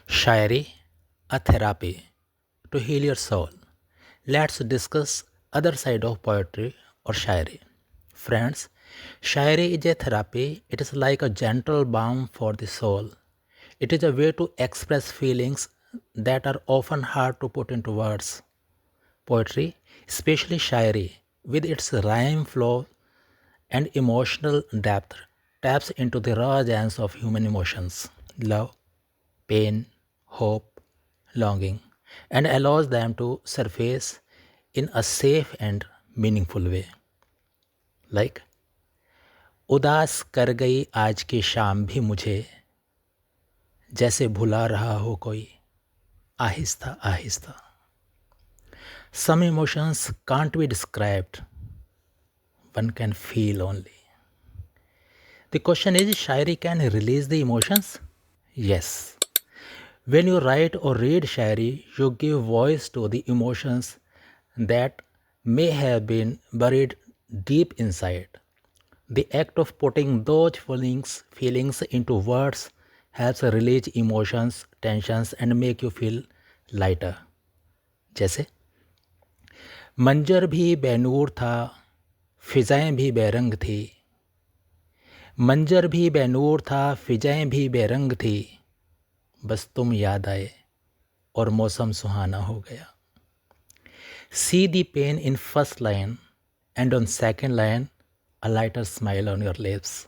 Shairi, a therapy to heal your soul. Let's discuss other side of poetry or shairi. Friends, shairi is a therapy. It is like a gentle balm for the soul. It is a way to express feelings that are often hard to put into words. Poetry, especially shairi, with its rhyme flow and emotional depth, taps into the raw gems of human emotions love, pain, hope, longing, and allows them to surface in a safe and meaningful way. Like, उदास कर गई आज की शाम भी मुझे जैसे भुला रहा हो कोई Aahista Aahista. Some emotions can't be described, one can feel only. The question is, Shayari can release the emotions? Yes. When you write or read shairi, you give voice to the emotions that may have been buried deep inside. The act of putting those feelings into words helps release emotions, tensions, and make you feel lighter. जैसे मंजर भी बेनूर था, फिजाएं भी बेरंग थी. मंजर भी बेनूर था, फिजाएं भी बेरंग थी. बस तुम याद आए और मौसम सुहाना हो गया. See the pain in first line and on second line a lighter smile on your lips.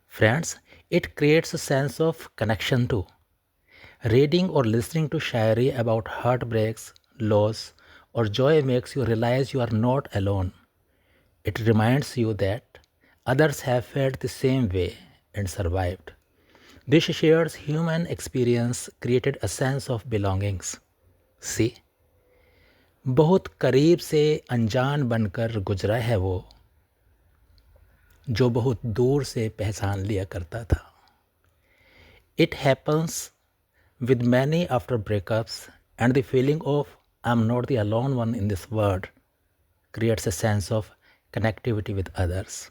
Friends, it creates a sense of connection too. Reading or listening to shairi about heartbreaks, loss, or joy makes you realize you are not alone. It reminds you that others have felt the same way and survived. This shared human experience created a sense of belongings. See, बहुत करीब से अनजान बनकर गुजरा है वो जो बहुत दूर से पहचान लिया करता था. It happens with many after breakups, and the feeling of I'm not the alone one in this world creates a sense of connectivity with others.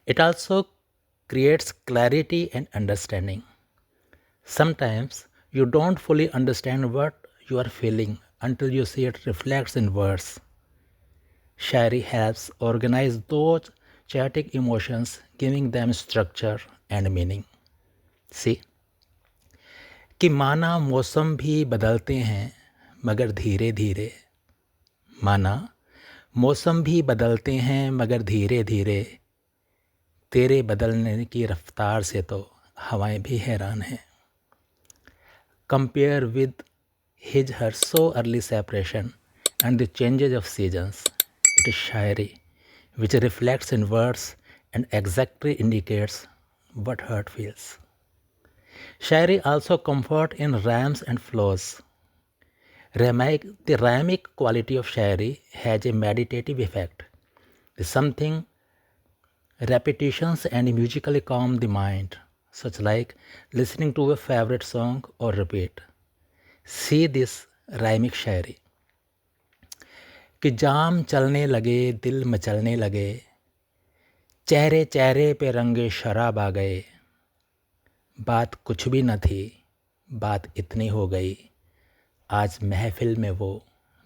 It also creates clarity and understanding. Sometimes you don't fully understand what you are feeling until you see it reflects in words. Shairi helps organize those chaotic emotions, giving them structure and meaning. See, कि माना मौसम भी बदलते हैं मगर धीरे धीरे. माना मौसम भी बदलते हैं मगर धीरे धीरे. तेरे बदलने की रफ्तार से तो हवाएं भी हैरान हैं. Compare with her so early separation and the changes of seasons. It is shairi which reflects in words and exactly indicates what heart feels. Shairi also comfort in rhymes and flows. The rhymic quality of shairi has a meditative effect. Something repetitions and musically calm the mind, such like listening to a favorite song or repeat. See this rhymic शायरी कि जाम चलने लगे दिल मचलने लगे चेहरे चेहरे पे रंगे शराब आ गए बात कुछ भी न थी बात इतनी हो गई आज महफिल में वो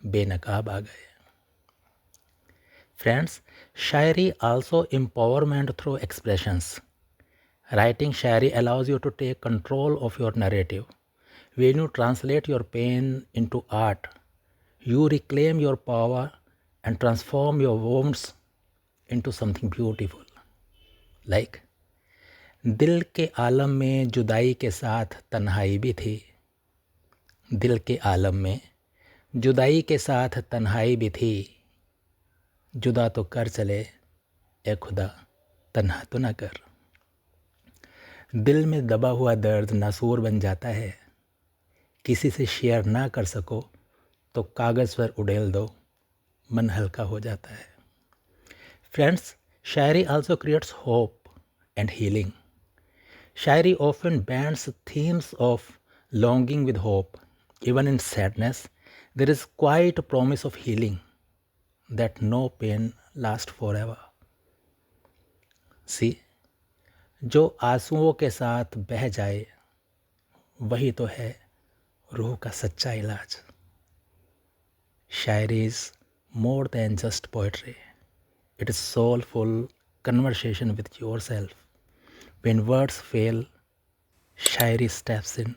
बेनकाब आ गए. Friends, Shayari also empowerment through expressions. Writing shairi allows you to take control of your narrative. When you translate your pain into art, you reclaim your power and transform your wounds into something beautiful. Like, दिल के आलम में जुदाई के साथ तन्हाई भी थी. दिल के आलम में जुदाई के साथ तन्हाई भी थी. जुदा तो कर चले ए खुदा तन्हा तो ना कर. दिल में दबा हुआ दर्द नासूर बन जाता है. किसी से शेयर ना कर सको तो कागज़ पर उड़ेल दो मन हल्का हो जाता है. Friends, Shayari also creates hope and healing. Shairi often blends themes of longing with hope. Even in sadness, there is quite a promise of healing, that no pain lasts forever. See, जो आंसुओं के साथ बह जाए वही तो है रूह का सच्चा इलाज। Shayari is more than just poetry, it is soulful conversation with yourself. When words fail, shayari steps in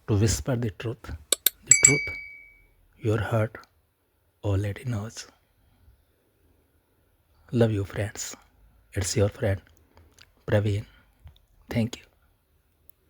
to whisper the truth your heart already knows. Love you, friends. It's your friend, Praveen. Thank you.